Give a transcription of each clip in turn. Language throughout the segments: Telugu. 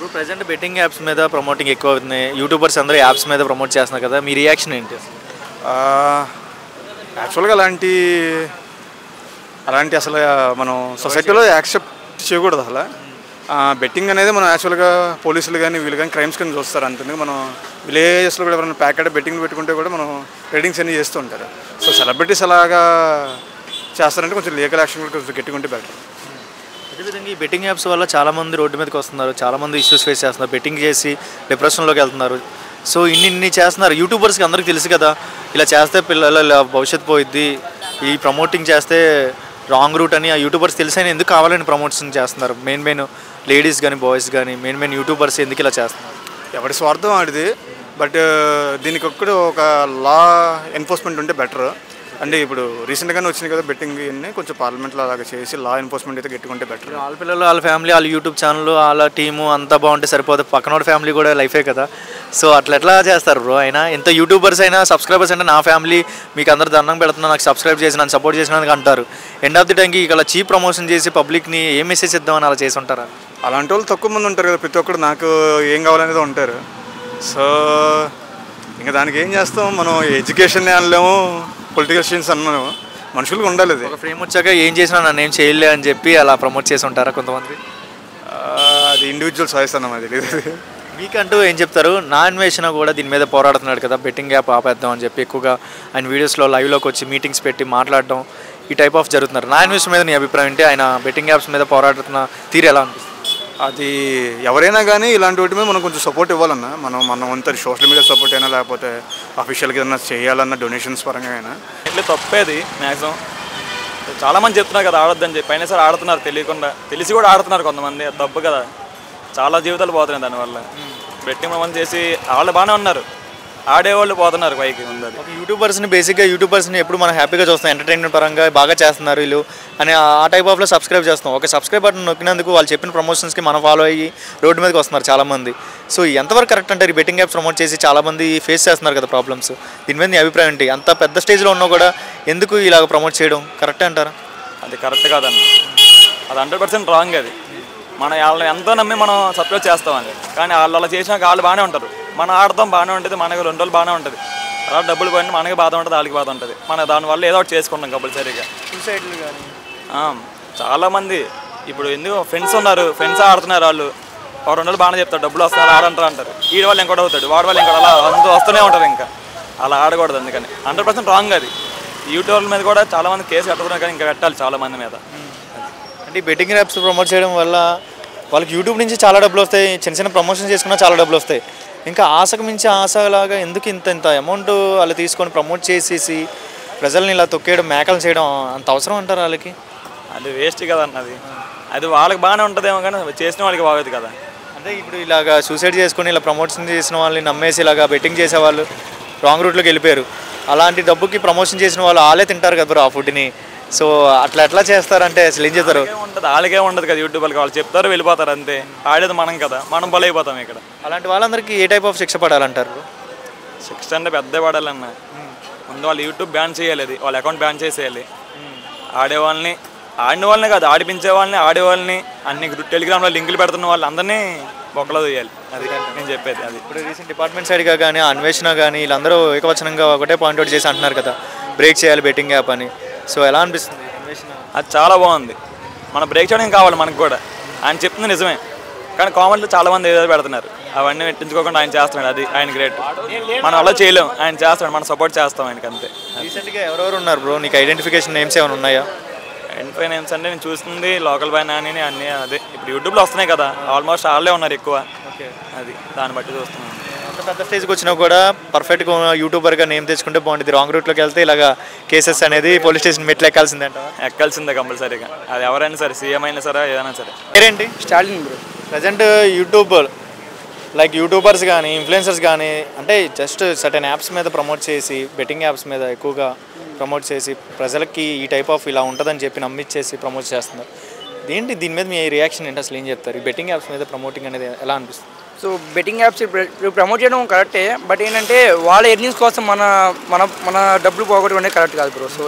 ఇప్పుడు ప్రెజెంట్ బెట్టింగ్ యాప్స్ మీద ప్రమోటింగ్ ఎక్కువ అవుతున్నాయి. యూట్యూబర్స్ అందరూ యాప్స్ మీద ప్రమోట్ చేస్తున్నారు కదా, మీ రియాక్షన్ ఏంటి? యాక్చువల్గా అలాంటి అసలు మనం సొసైటీలో యాక్సెప్ట్ చేయకూడదు అసలు. బెట్టింగ్ అనేది మనం యాక్చువల్గా పోలీసులు కానీ వీళ్ళు కానీ క్రైమ్స్ కానీ చూస్తారు. అంతేందుకు మనం విలేజెస్లో కూడా ఎవరైనా ప్యాకెట్ బెట్టింగ్ పెట్టుకుంటే కూడా మనం రేటింగ్స్ అన్నీ చేస్తూ ఉంటారు. సో సెలబ్రిటీస్ అలాగా చేస్తారంటే కొంచెం లీగల్ యాక్షన్ కూడా కొంచెం గట్టిగా బెటర్. అదేవిధంగా ఈ బెట్టింగ్ యాప్స్ వల్ల చాలామంది రోడ్డు మీదకి వస్తున్నారు, చాలామంది ఇష్యూస్ ఫేస్ చేస్తున్నారు, బెట్టింగ్ చేసి డిప్రెషన్లోకి వెళ్తున్నారు. సో ఇన్ని చేస్తున్నారు. యూట్యూబర్స్కి అందరికీ తెలుసు కదా, ఇలా చేస్తే పిల్లల భవిష్యత్తు పోయిద్ది, ఈ ప్రమోటింగ్ చేస్తే రాంగ్ రూట్ అని ఆ యూట్యూబర్స్ తెలిసైనా ఎందుకు కావాలని ప్రమోషన్ చేస్తున్నారు? మెయిన్ లేడీస్ కానీ బాయ్స్ కానీ మెయిన్ యూట్యూబర్స్ ఎందుకు ఇలా చేస్తున్నారు? ఎవరి స్వార్థం ఆడిది. బట్ దీనికి ఒక్కడు ఒక లా ఎన్ఫోర్స్మెంట్ ఉంటే బెటర్. అంటే ఇప్పుడు రీసెంట్గానే వచ్చింది కదా బెట్టింగ్, ఇవన్నీ కొంచెం పార్లమెంట్లో అలాగే చేసి లా ఎన్ఫోర్స్మెంట్ అయితే గట్టిగా బెటర్. వాళ్ళ పిల్లలు, వాళ్ళ ఫ్యామిలీ, వాళ్ళ యూట్యూబ్ ఛానల్, వాళ్ళ టీము అంతా బాగుంటే సరిపోతుంది. పక్కనోడి ఫ్యామిలీ కూడా లైఫే కదా. సో ఎట్లా చేస్తారు బ్రో? అయినా ఎంత యూట్యూబర్స్ అయినా సబ్స్క్రైబర్స్ అంటే నా ఫ్యామిలీ మీకు అందరు దండం పెడుతున్నా, నాకు సబ్స్క్రైబ్ చేసి నన్ను సపోర్ట్ చేసినందుకు అంటారు. ఎండ్ ఆఫ్ ది టైంకి ఇలా చీప్ ప్రమోషన్ చేసి పబ్లిక్ని ఏ మెసేజ్ ఇద్దామని అలా చేసి ఉంటారా? అలాంటి వాళ్ళు తక్కువ మంది ఉంటారు కదా, ప్రతి ఒక్కరు నాకు ఏం కావాలనేది ఉంటారు. సో ఇంకా దానికి ఏం చేస్తాం మనం, ఎడ్యుకేషన్ అనలేము, పొలిటికల్ స్టేన్స్ అన్నాము, మనుషులకు ఉండాలి. అది ఒక ఫ్రేమ్ వచ్చాక ఏం చేసినా నన్ను ఏం చేయలే అని చెప్పి అలా ప్రమోట్ చేసి ఉంటారా కొంతమంది? అది ఇండివిజువల్ చాయిస్ అన్నమాట, తెలియదు. మీకంటూ ఏం చెప్తారు? నా అన్వేషణ కూడా దీని మీద పోరాడుతున్నాడు కదా, బెట్టింగ్ యాప్ ఆపేద్దాం అని చెప్పి ఎక్కువగా ఆయన వీడియోస్లో లైవ్లోకి వచ్చి మీటింగ్స్ పెట్టి మాట్లాడడం ఈ టైప్ ఆఫ్ జరుగుతున్నారు. నా అన్వేషణ మీద నీ అభిప్రాయం ఏంటి? ఆయన బెట్టింగ్ యాప్స్ మీద పోరాడుతున్న తీరు ఎలా అనిపిస్తుంది? అది ఎవరైనా కానీ ఇలాంటి వాటి మీద మనం కొంచెం సపోర్ట్ ఇవ్వాలన్నా, మనం అంతా సోషల్ మీడియా సపోర్ట్ అయినా లేకపోతే అఫీషియల్గా ఏదైనా చేయాలన్న డొనేషన్స్ పరంగా అయినా ఇట్లా తప్పేది మ్యాక్సిమం. చాలామంది చెప్తున్నారు కదా ఆడొద్దని చెప్పి, అయినా సరే ఆడుతున్నారు, తెలియకుండా తెలిసి కూడా ఆడుతున్నారు కొంతమంది. అది తప్పు కదా, చాలా జీవితాలు పోతున్నాయి దానివల్ల. బెట్టింగ్ మంది చేసి వాళ్ళు బాగానే ఉన్నారు, ఆడేవాళ్ళు పోతున్నారు పైకి. ఉంది యూట్యూబర్స్ని ఎప్పుడు మనం హ్యాపీగా చూస్తాం, ఎంటర్టైన్మెంట్ పరంగా బాగా చేస్తున్నారు వీళ్ళు అని ఆ టైప్ ఆఫ్లో సబ్స్క్రైబ్ చేస్తాం. ఒక సబ్స్క్రైబ్ బటన్ నొక్కినందుకు వాళ్ళు చెప్పిన ప్రమోషన్స్కి మనం ఫాలో అయ్యి రోడ్డు మీదకి వస్తున్నారు చాలామంది. సో ఎంతవరకు కరెక్ట్ అంటారు? ఈ బెట్టింగ్ యాప్స్ ప్రమోట్ చేసి చాలామంది ఫేస్ చేస్తున్నారు కదా ప్రాబ్లమ్స్. దీని మీద నీ అభిప్రాయం ఏంటి? అంత పెద్ద స్టేజ్లో ఉన్నా కూడా ఎందుకు ఇలాగ ప్రమోట్ చేయడం కరెక్టే అంటారా? అది కరెక్ట్ కాదన్న, అది 100% రాంగ్. అది మనం వాళ్ళని ఎంతో నమ్మి మనం సబ్స్క్రైబ్ చేస్తామని, కానీ వాళ్ళు అలా చేసినాక వాళ్ళు బాగానే ఉంటారు, మనం ఆడతాం బాగానే ఉంటుంది, మనకి 2 రోజులు బాగానే ఉంటుంది. అలా డబ్బులు పోయిన మనకి బాధ ఉంటుంది, వాళ్ళకి బాధ ఉంటుంది. మనం దానివల్ల ఏదో ఒకటి చేసుకుంటాం కంపల్సరీగా. సూసైడ్లు కానీ చాలామంది ఇప్పుడు ఎందుకు ఫ్రెండ్స్ ఉన్నారు, ఫ్రెండ్స్ ఆడుతున్నారు, వాళ్ళు 2 రోజులు బాగానే చెప్తారు, డబ్బులు వస్తారు ఆడంటారు అంటారు. వీడి వాళ్ళు ఇంకోటి అవుతాడు, వాడి వాళ్ళు ఇంకోటి, అలా అంతా వస్తూనే ఉంటారు. ఇంకా అలా ఆడకూడదు. అందుకని 100% రాంగ్ అది. యూట్యూబ్ మీద కూడా చాలామంది కేసు కట్టుకున్నారు, కానీ ఇంకా పెట్టాలి చాలామంది మీద. అంటే ఈ బెట్టింగ్ యాప్స్ ప్రమోట్ చేయడం వల్ల వాళ్ళకి యూట్యూబ్ నుంచి చాలా డబ్బులు వస్తాయి, చిన్న ప్రమోషన్ చేసుకున్నా చాలా డబ్బులు వస్తాయి. ఇంకా ఆశకు మించి ఆశలాగా ఎందుకు ఇంత అమౌంట్ వాళ్ళు తీసుకొని ప్రమోట్ చేసేసి ప్రజల్ని ఇలా తొక్కేయడం, మేకలు చేయడం అంత అవసరం అంటారు వాళ్ళకి? అది వేస్ట్ కదా అన్నది. అది వాళ్ళకి బాగానే ఉంటుందేమో, కానీ చేసిన వాళ్ళకి బాగోదు కదా. అంటే ఇప్పుడు ఇలాగ సూసైడ్ చేసుకొని ఇలా ప్రమోషన్ చేసిన వాళ్ళని నమ్మేసి ఇలాగ బెట్టింగ్ చేసేవాళ్ళు రాంగ్ రూట్లోకి వెళ్ళిపోయారు. అలాంటి డబ్బుకి ప్రమోషన్ చేసిన వాళ్ళు వాళ్ళే తింటారు కదా ఆ ఫుడ్ని. సో ఎట్లా చేస్తారంటే అసలు ఏం చేస్తారు? ఉంటుంది, వాళ్ళకే ఉండదు కదా. యూట్యూబ్కి వాళ్ళు చెప్తారు, వెళ్ళిపోతారు అంతే. ఆడేది మనం కదా, మనం బలైపోతాం ఇక్కడ. అలాంటి వాళ్ళందరికీ ఏ టైప్ ఆఫ్ శిక్ష పడాలంటారు? శిక్ష అంటే పెద్ద పడాలన్న, ముందు వాళ్ళు యూట్యూబ్ బ్యాన్ చేయాలి, వాళ్ళ అకౌంట్ బ్యాన్ చేసేయాలి. ఆడేవాళ్ళని, ఆడిన వాళ్ళని కాదు, ఆడిపించే వాళ్ళని, ఆడేవాళ్ళని, అన్ని టెలిగ్రామ్లో లింకులు పెడుతున్న వాళ్ళు అందరినీ బొక్కలో తీయాలి. అది నేను చెప్పేది. అది ఇప్పుడు రీసెంట్ డిపార్ట్మెంట్ సైడ్గా కానీ అన్వేషణ కానీ వీళ్ళందరూ ఏకవచనంగా ఒకటే పాయింట్ అవుట్ చేసి అంటున్నారు కదా, బ్రేక్ చేయాలి బెట్టింగ్ యాప్ అని. సో ఎలా అనిపిస్తుంది అన్వేషణ? అది చాలా బాగుంది. మనం బ్రేక్ చేయడం కావాలి మనకు కూడా. ఆయన చెప్తుంది నిజమే, కానీ కామెంట్లో చాలామంది ఏదో పెడుతున్నారు, అవన్నీ పెట్టించుకోకుండా ఆయన చేస్తున్నాడు. అది ఆయన గ్రేట్. మనం అలా చేయలేం, ఆయన చేస్తాడు, మనం సపోర్ట్ చేస్తాం ఆయనకి అంతే. రీసెంట్గా ఎవరెవరు ఉన్నారు బ్రో? నీకు ఐడెంటిఫికేషన్ నేమ్స్ ఏమైనా ఉన్నాయా? ఐడెంటిఫై నేమ్స్ అంటే నేను చూస్తుంది లోకల్ బాయ్ నాని అన్నీ. అదే ఇప్పుడు యూట్యూబ్లో వస్తున్నాయి కదా, ఆల్మోస్ట్ వాళ్ళే ఉన్నారు ఎక్కువ. అది దాన్ని బట్టి చూస్తున్నాను. అంత పెద్ద స్టేజ్కి వచ్చినా కూడా పర్ఫెక్ట్గా యూట్యూబర్గా నేమ్ తెచ్చుకుంటే బాగుంటుంది. రాంగ్ రూట్లోకి వెళ్తే ఇలాగా కేసెస్ అనేది పోలీస్ స్టేషన్ మెట్లు ఎక్కాల్సిందే ఎక్కాల్సిందే కంపల్సరీగా. అది ఎవరైనా సరే, సీఎం అయినా సరే, ఏదైనా సరే. పేరేంటి? స్టాలిన్ బ్రో. ప్రజెంట్ యూట్యూబర్స్ కానీ ఇన్ఫ్లుయెన్సర్స్ కానీ అంటే జస్ట్ సర్టెన్ యాప్స్ మీద ప్రమోట్ చేసి, బెట్టింగ్ యాప్స్ మీద ఎక్కువగా ప్రమోట్ చేసి ప్రజలకి ఈ టైప్ ఆఫ్ ఇలా ఉంటుందని చెప్పి నమ్మించేసి ప్రమోట్ చేస్తున్నారు. దీని మీద మీ రియాక్షన్ ఏంటి? అసలు ఏం చెప్తారు? ఈ బెట్టింగ్ యాప్స్ మీద ప్రమోటింగ్ అనేది ఎలా అనిపిస్తుంది? సో బెట్టింగ్ యాప్స్ ప్రమోట్ చేయడం కరెక్టే, బట్ ఏంటంటే వాళ్ళ ఎర్నింగ్స్ కోసం మన మన మన డబ్బులు పోగొట్టుకునే కరెక్ట్ కాదు బ్రో. సో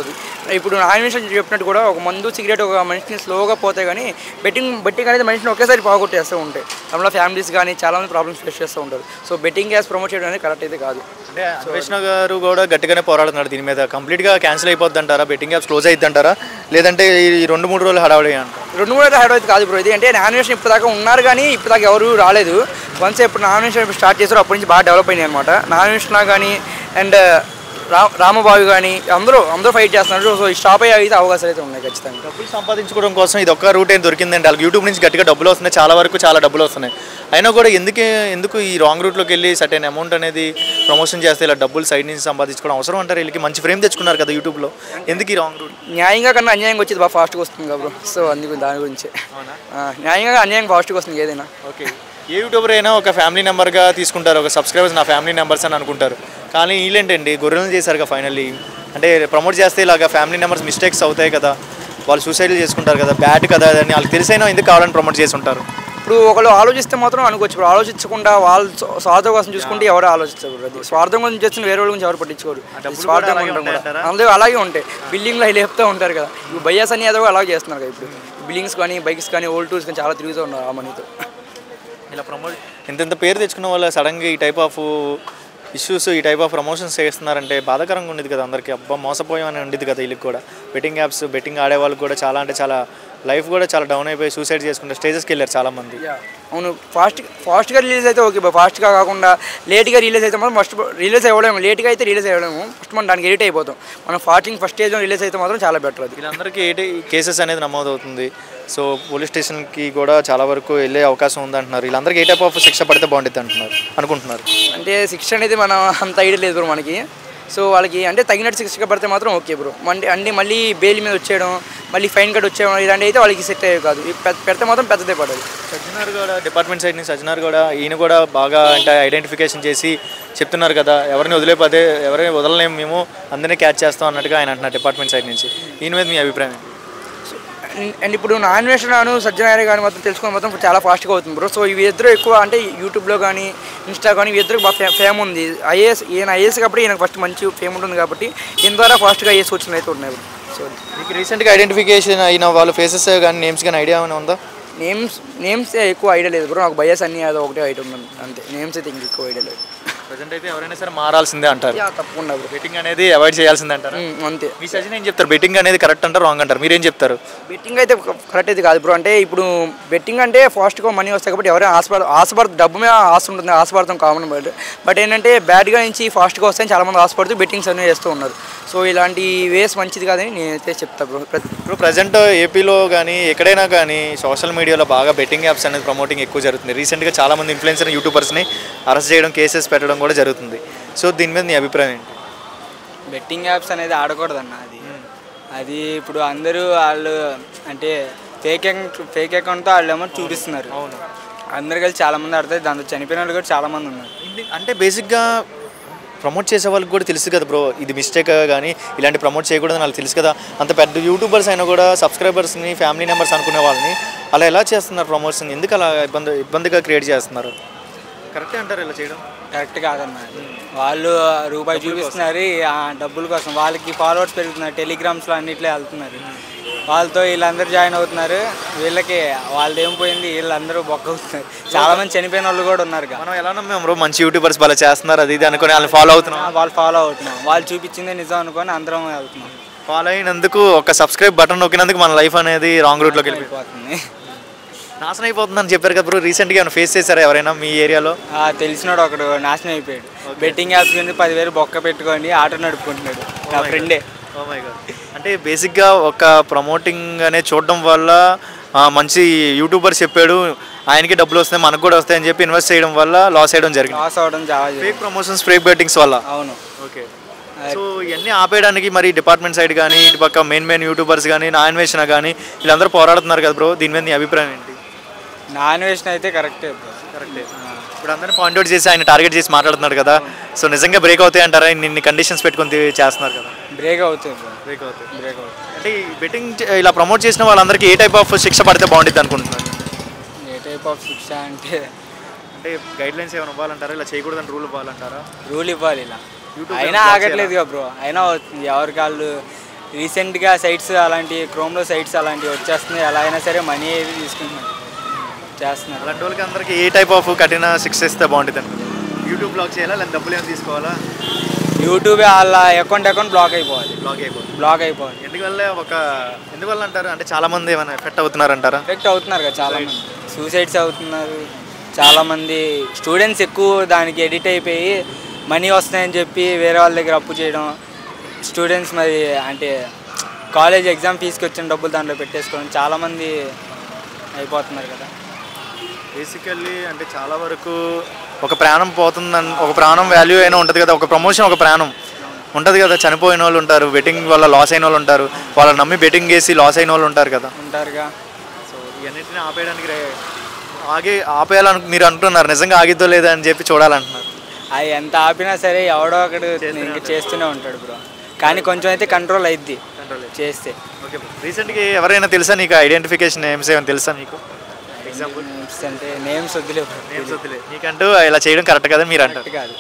ఇప్పుడు ఆనిమేషన్ చెప్పినట్టు కూడా ఒక మందు సిగరెట్ ఒక మనిషిని స్లోగా పోతాయి, కానీ బెట్టింగ్ అనేది మనిషిని ఒకేసారి పోగొట్టేస్తూ ఉంటాయి. అందులో ఫ్యామిలీస్ కానీ చాలామంది ప్రాబ్లమ్స్ ఫేస్ చేస్తూ ఉంటారు. సో బెట్టింగ్ యాప్స్ ప్రమోట్ చేయడం అనేది కరెక్ట్ అయితే కాదు. అంటే అన్వేషణ గారు కూడా గట్టిగానే పోరాడుతున్నారు దీని మీద. కంప్లీట్గా క్యాన్సిల్ అయిపోద్ది అంటారా, బెట్టింగ్ యాప్స్ క్లోజ్ అయిద్ది అంటారా, లేదంటే ఈ 2-3 రోజులు హడావుడి అంటారు? 2-3 అయితే హైదరాబాద్ కాదు బ్రో. ఇది అంటే నామినేషన్ ఇప్పటిదాకా ఉన్నారు కానీ ఇప్పటిదాకా ఎవరు రాలేదు. వన్స్ ఎప్పుడు నామినేషన్ స్టార్ట్ చేస్తారో అప్పటి నుంచి బాగా డెవలప్ అయింది అనమాట. నామినేషన్ కానీ అండ్ రామబాబు కానీ అందరూ ఫైట్ చేస్తున్నారు. సో ఈ స్టాప్ అయ్యే అయితే అవకాశాలు అయితే ఉన్నాయి ఖచ్చితంగా. డబ్బులు సంపాదించుకోవడం కోసం ఇది ఒక్క రూట్ ఏం దొరికిందండి. వాళ్ళకి యూట్యూబ్ నుంచి గట్టిగా డబ్బులు వస్తున్నాయి, చాలా వరకు చాలా డబ్బులు వస్తున్నాయి. అయినా కూడా ఎందుకు ఈ రాంగ్ రూట్లోకి వెళ్ళి సర్టెన్ అమౌంట్ అనేది ప్రమోషన్ చేస్తే ఇలా డబ్బులు సైడ్ నుంచి సంపాదించుకోవడం అవసరం అంటారు? వీళ్ళకి మంచి ఫ్రేమ్ తెచ్చుకున్నారు కదా యూట్యూబ్లో, ఎందుకు ఈ రాంగ్ రూట్? న్యాయంగా కన్నా అన్యాయంగా వచ్చేది బాగా ఫాస్ట్గా వస్తుంది కదా బ్రో. సో అందుకు దాని గురించి న్యాయంగా అన్యాయంగా ఫాస్ట్గా వస్తుంది ఏదైనా. ఓకే, ఏ యూట్యూబర్ అయినా ఒక ఫ్యామిలీ నెంబర్గా తీసుకుంటారు, ఒక సబ్స్క్రైబర్స్ నా ఫ్యామిలీ నెంబర్స్ అని అనుకుంటారు. కానీ వీళ్ళేంటండి గొర్రెలను చేశారు కదా ఫైనల్లీ. అంటే ప్రమోట్ చేస్తే ఇలాగ ఫ్యామిలీ నెంబర్స్ మిస్టేక్స్ అవుతాయి కదా, వాళ్ళు సూసైడ్లు చేసుకుంటారు కదా, బ్యాడ్ కదా అని వాళ్ళకి తెలిసైనా ఎందుకు కావాలని ప్రమోట్ చేసి ఉంటారు. ఇప్పుడు ఒకళ్ళు ఆలోచిస్తే మాత్రం అనుకోవచ్చు. ఇప్పుడు ఆలోచించకుండా వాళ్ళు స్వార్థం కోసం చూసుకుంటే ఎవరు ఆలోచిస్తారు. అది స్వార్థం కోసం చేస్తున్న వేరే వాళ్ళ గురించి ఎవరు పట్టించుకోరు. స్వార్థం అందరూ అలాగే ఉంటాయి. బిల్డింగ్లో లేపుతూ ఉంటారు కదా. ఇప్పుడు బయ్యాస్ అని ఏదో అలాగే చేస్తున్నారు కదా. ఇప్పుడు బిల్డింగ్స్ కానీ బైక్స్ కానీ ఓల్డ్ టూర్స్ కానీ చాలా తిరుగుతూ ఉన్నారు ఆ మనీతో. ఇలా ప్రమోట్ ఇంత పేరు తెచ్చుకున్న వాళ్ళు సడన్గా ఈ టైప్ ఆఫ్ ఇష్యూస్, ఈ టైప్ ఆఫ్ ప్రమోషన్స్ చేస్తున్నారంటే బాధాకరంగా ఉండేది కదా అందరికీ. అబ్బా మోసపోయామని ఉండేది కదా వీళ్ళకి కూడా. బెట్టింగ్ యాప్స్, బెట్టింగ్ ఆడే వాళ్ళు కూడా చాలా అంటే చాలా లైఫ్ కూడా చాలా డౌన్ అయిపోయి సూసైడ్ చేసుకుంటే స్టేజెస్కి వెళ్ళారు చాలామంది. అవును, ఫాస్ట్గా రిలీజ్ అయితే ఓకే, ఫాస్ట్గా కాకుండా లేట్గా రిలీజ్ అయితే మాత్రం ఫస్ట్ రిలీజ్ అవ్వలేము. లేట్గా అయితే రిలీజ్ అవ్వలేము. ఫస్ట్ మనం దానికి ఎడిట్ అయిపోతాం. మనం ఫస్ట్ స్టేజ్లో రిలీజ్ అయితే మాత్రం చాలా బెటర్. అది వీళ్ళందరికీ కేసెస్ అనేది నమోదవుతుంది. సో పోలీస్ స్టేషన్కి కూడా చాలా వరకు వెళ్ళే అవకాశం ఉందంటున్నారు. వీళ్ళందరికీ ఏ టైప్ ఆఫ్ శిక్ష పడితే బాగుంటుంది అనుకుంటున్నారు? అంటే శిక్ష అనేది మనం అంత ఐడియా లేదు బ్రో మనకి. సో వాళ్ళకి అంటే తగినట్టు శిక్ష పడితే మాత్రం ఓకే బ్రో. అంటే మళ్ళీ బెయిల్ మీద వచ్చేయడం, మళ్ళీ ఫైన్ కట్ వచ్చేయడం ఇలాంటి అయితే వాళ్ళకి సెట్ అయ్యేవి కాదు. పెడితే మాత్రం పెద్దదే పడాలి. సజ్జనార్ కూడా డిపార్ట్మెంట్ సైడ్ నుంచి సజ్జనార్ కూడా ఈయన కూడా బాగా అంటే ఐడెంటిఫికేషన్ చేసి చెప్తున్నారు కదా, ఎవరిని ఎవరిని వదలలేము మేము, అందరినీ క్యాచ్ చేస్తాం అన్నట్టుగా ఆయన అంటున్నారు డిపార్ట్మెంట్ సైడ్ నుంచి. ఈయన మీద మీ అభిప్రాయం? అండ్ ఇప్పుడు నాన్వేషణ సజ్జనారే కానీ మొత్తం తెలుసుకొని మొత్తం చాలా ఫాస్ట్గా అవుతుంది బ్రో. సో ఇవి ఇద్దరు ఎక్కువ అంటే యూట్యూబ్లో కానీ ఇన్స్టా కానీ ఇవి ఇద్దరు బాగా ఫేమ్ ఉంది. ఈయన ఐఏఎస్ కాబట్టి ఈయనకు ఫస్ట్ మంచి ఫేమ్ ఉంటుంది కాబట్టి ఈయన ద్వారా ఫాస్ట్గా ఐఏఎస్ వచ్చిన అయితే ఉన్నాయి. సో మీకు రీసెంట్గా ఐడెంటిఫికేషన్ అయిన వాళ్ళ ఫేసెస్ కానీ నేమ్స్ కానీ ఐడియా ఏమైనా ఉందా? నేమ్స్ ఎక్కువ ఐడియా లేదు బ్రో. నాకు బయాస్ అన్నీ అది ఒకటే ఐటమ్ అంతే. నేమ్స్ అయితే ఇంక ఎక్కువ ఐడియా లేదు. ప్రజెంట్ అయితే ఎవరైనా సరే మారాల్సిందే అంటారు. తప్పకుండా బ్రో. బెట్టింగ్ అనేది అవాయిడ్ చేయాల్సిందే అంటారు అంతే. మీ సజెషన్ ఏం చెప్తారు? బెట్టింగ్ అనేది కరెక్ట్ అంటారు, రాంగ్ అంటారు? మీరేం చెప్తారు? బెట్టింగ్ అయితే కరెక్ట్ అయితే కాదు బ్రో. అంటే ఇప్పుడు బెట్టింగ్ అంటే ఫాస్ట్గా మనీ వస్తాయి కాబట్టి ఎవరైనా ఆశపడదు. డబ్బు మీద ఆశ ఉంటుంది, ఆశపడతాం కామన్. బట్ ఏంటంటే బ్యాడ్గా నుంచి ఫాస్ట్గా వస్తాయని చాలామంది ఆశపడుతూ బెట్టింగ్స్ అన్నీ చేస్తూ ఉన్నారు. సో ఇలాంటి వేస్ మంచిది కాదని నేనైతే చెప్తాను బ్రో. ఇప్పుడు ప్రజెంట్ ఏపీలో కానీ ఎక్కడైనా కానీ సోషల్ మీడియాలో బాగా బెట్టింగ్ యాప్స్ అనేది ప్రమోటింగ్ ఎక్కువ జరుగుతుంది. రీసెంట్గా చాలామంది ఇన్ఫ్లుయెన్సర్ యూట్యూబర్స్ని అరెస్ట్ చేయడం, కేసెస్ పెట్టడం కూడా జరుగుతుంది. సో దీని మీద నీ అభిప్రాయం ఏంటి? బెట్టింగ్ యాప్స్ అనేది ఆడకూడదన్న. అది ఇప్పుడు అందరూ వాళ్ళు అంటే ఫేక్ అకౌంట్తో వాళ్ళు ఏమో చూపిస్తున్నారు. అవును, అందరు కలిసి చాలామంది ఆడతారు. దాంతో చనిపోయిన వాళ్ళు కూడా చాలామంది ఉన్నారు. అంటే బేసిక్గా ప్రమోట్ చేసే వాళ్ళకి కూడా తెలుసు కదా బ్రో, ఇది మిస్టేక్ కానీ ఇలాంటి ప్రమోట్ చేయకూడదని వాళ్ళకి తెలుసు కదా. అంత పెద్ద యూట్యూబర్స్ అయినా కూడా సబ్స్క్రైబర్స్ని ఫ్యామిలీ మెంబర్స్ అనుకునే వాళ్ళని అలా ఎలా చేస్తున్నారు ప్రమోషన్? ఎందుకు అలా ఇబ్బందిగా క్రియేట్ చేస్తున్నారు? కరెక్టే అంటారు ఇలా చేయడం? కరెక్ట్ కాదన్న. వాళ్ళు రూపాయి చూపిస్తున్నారు ఆ డబ్బుల కోసం. వాళ్ళకి ఫాలోవర్స్ పెరుగుతున్నారు, టెలిగ్రామ్స్లో అన్నిట్లో వెళ్తున్నారు. వాళ్ళతో వీళ్ళందరూ జాయిన్ అవుతున్నారు. వీళ్ళకి వాళ్ళది ఏం పోయింది, వీళ్ళందరూ బొక్క అవుతున్నారు. చాలా మంది చనిపోయిన వాళ్ళు కూడా ఉన్నారు. మనం ఎలా నమ్మాం బ్రో మంచి యూట్యూబర్స్ బాగా చేస్తున్నారు అది ఇది అనుకుని వాళ్ళని ఫాలో అవుతున్నాం? వాళ్ళు ఫాలో అవుతున్నాం. వాళ్ళు చూపించిందే నిజం అనుకొని అందరం వెళ్తున్నాం. ఫాలో అయినందుకు ఒక సబ్స్క్రైబ్ బటన్ నొక్కినందుకు మన లైఫ్ అనేది రాంగ్ రూట్లోకి వెళ్ళిపోతుంది, నాశనం అయిపోతుందని చెప్పారు కదా బ్రో. రీసెంట్గా ఏమైనా ఫేస్ చేశారా ఎవరైనా మీ ఏరియాలో? తెలిసినాడు ఒకడు నాశనం అయిపోయాడు. బెట్టింగ్ యాప్స్ కింద 10,000 బొక్క పెట్టుకొని ఆటో నడుపుకుంటున్నాడు. నా ఫ్రెండే. అంటే బేసిక్గా ఒక ప్రమోటింగ్ అనేది చూడడం వల్ల మంచి యూట్యూబర్ చెప్పాడు ఆయనకి డబ్బులు వస్తాయి మనకు కూడా వస్తాయని చెప్పి ఇన్వెస్ట్ చేయడం వల్ల లాస్ అయ్యడం జరిగింది. లాస్ అవడం చాలా ఫేక్ ప్రమోషన్స్, ఫేక్ బెట్టింగ్స్ వల్ల. అవును. ఓకే. సో ఇవన్నీ ఆపేయడానికి మరి డిపార్ట్మెంట్ సైడ్ కానీ ఇటు పక్క మెయిన్ యూట్యూబర్స్ కానీ నాన్వేషణ కానీ వీళ్ళందరూ పోరాడుతున్నారు కదా బ్రో, దీని మీద నీ అభిప్రాయం ఏంటి? నాన్వేషణ అయితే కరెక్టే. ఇప్పుడు అందరినీ పాయింట్అవుట్ చేసి ఆయన టార్గెట్ చేసి మాట్లాడుతున్నాడు కదా. సో నిజంగా బ్రేక్ అవుతాయి అంటారా? ఇన్ని కండిషన్స్ పెట్టుకొని చేస్తున్నారు కదా. బ్రేక్ అవుతాయి. అంటే ఈ బెట్టింగ్ ఇలా ప్రమోట్ చేసిన వాళ్ళందరికీ ఏ టైప్ ఆఫ్ శిక్ష పడితే బాగుంటుంది అనుకుంటున్నారు? ఏ టైప్ ఆఫ్ శిక్ష అంటే అంటే గైడ్ లైన్స్ ఏమైనా ఇవ్వాలంటారా, ఇలా చేయకూడదని రూల్ ఇవ్వాలంటారా? రూల్ ఇవ్వాలి ఇలా. యూట్యూబ్ అయినా ఆగట్లేదుగా బ్రో, అయినా ఎవరికి వాళ్ళు రీసెంట్గా సైట్స్ అలాంటి క్రోమ్లో సైట్స్ అలాంటివి వచ్చేస్తున్నాయి. ఎలా అయినా సరే మనీ ఏది తీసుకుంటున్నారు, చేస్తున్నారు. అలాంటి వాళ్ళకి అందరికి ఏ టైప్ ఆఫ్ కఠిన శిక్ష ఇస్తే బాగుంటుంది అనుకుంటున్నారు? యూట్యూబ్ బ్లాక్ చేయాలా, లేదా డబ్బులు ఏమైనా తీసుకోవాలా? యూట్యూబ్ వాళ్ళ అకౌంట్ బ్లాక్ అయిపోవాలి. బ్లాక్ అయిపోవాలి. ఎందువల్ల అంటారు? అంటే చాలా మంది ఏమైనా ఎఫెక్ట్ అవుతున్నారు అంటారా? ఎఫెక్ట్ అవుతున్నారు కదా, చాలా మంది సూసైడ్స్ అవుతున్నారు. చాలామంది స్టూడెంట్స్ ఎక్కువ దానికి ఎడిట్ అయిపోయి మనీ వస్తాయని చెప్పి వేరే వాళ్ళ దగ్గర అప్పు చేయడం, స్టూడెంట్స్ మరి అంటే కాలేజ్ ఎగ్జామ్ ఫీజుకి వచ్చిన డబ్బులు దాంట్లో పెట్టేసుకోవడం, చాలామంది అయిపోతున్నారు కదా. బేసికల్లీ అంటే చాలా వరకు ఒక ప్రాణం పోతుందని, ఒక ప్రాణం వాల్యూ అయినా ఉంటుంది కదా, ఒక ప్రమోషన్ ఒక ప్రాణం ఉంటుంది కదా. చనిపోయిన వాళ్ళు ఉంటారు, బెట్టింగ్ వల్ల లాస్ అయిన వాళ్ళు ఉంటారు, వాళ్ళని నమ్మి బెట్టింగ్ చేసి లాస్ అయిన వాళ్ళు ఉంటారు కదా. ఉంటారుగా. సో ఇవన్నింటినీ ఆపేయడానికి ఆపేయాలని మీరు అంటున్నారు. నిజంగా ఆగిద్దో లేదా అని చెప్పి చూడాలంటున్నారు. అది ఎంత ఆపినా సరే ఎవడో ఒకడు ఇంకా చేస్తూనే ఉంటాడు బ్రో. కానీ కొంచెం అయితే కంట్రోల్ అయిద్ది చేస్తే. ఓకే, రీసెంట్గా ఎవరైనా తెలుసా నీకు? ఐడెంటిఫికేషన్ నేమ్స్ ఏమైనా తెలుసా నీకు? ఎగ్జాంపుల్ అంటే నేమ్స్ వద్దులే. నీకంటూ ఇలా చేయడం కరెక్ట్ కదా మీరు అంటారు? కాదు.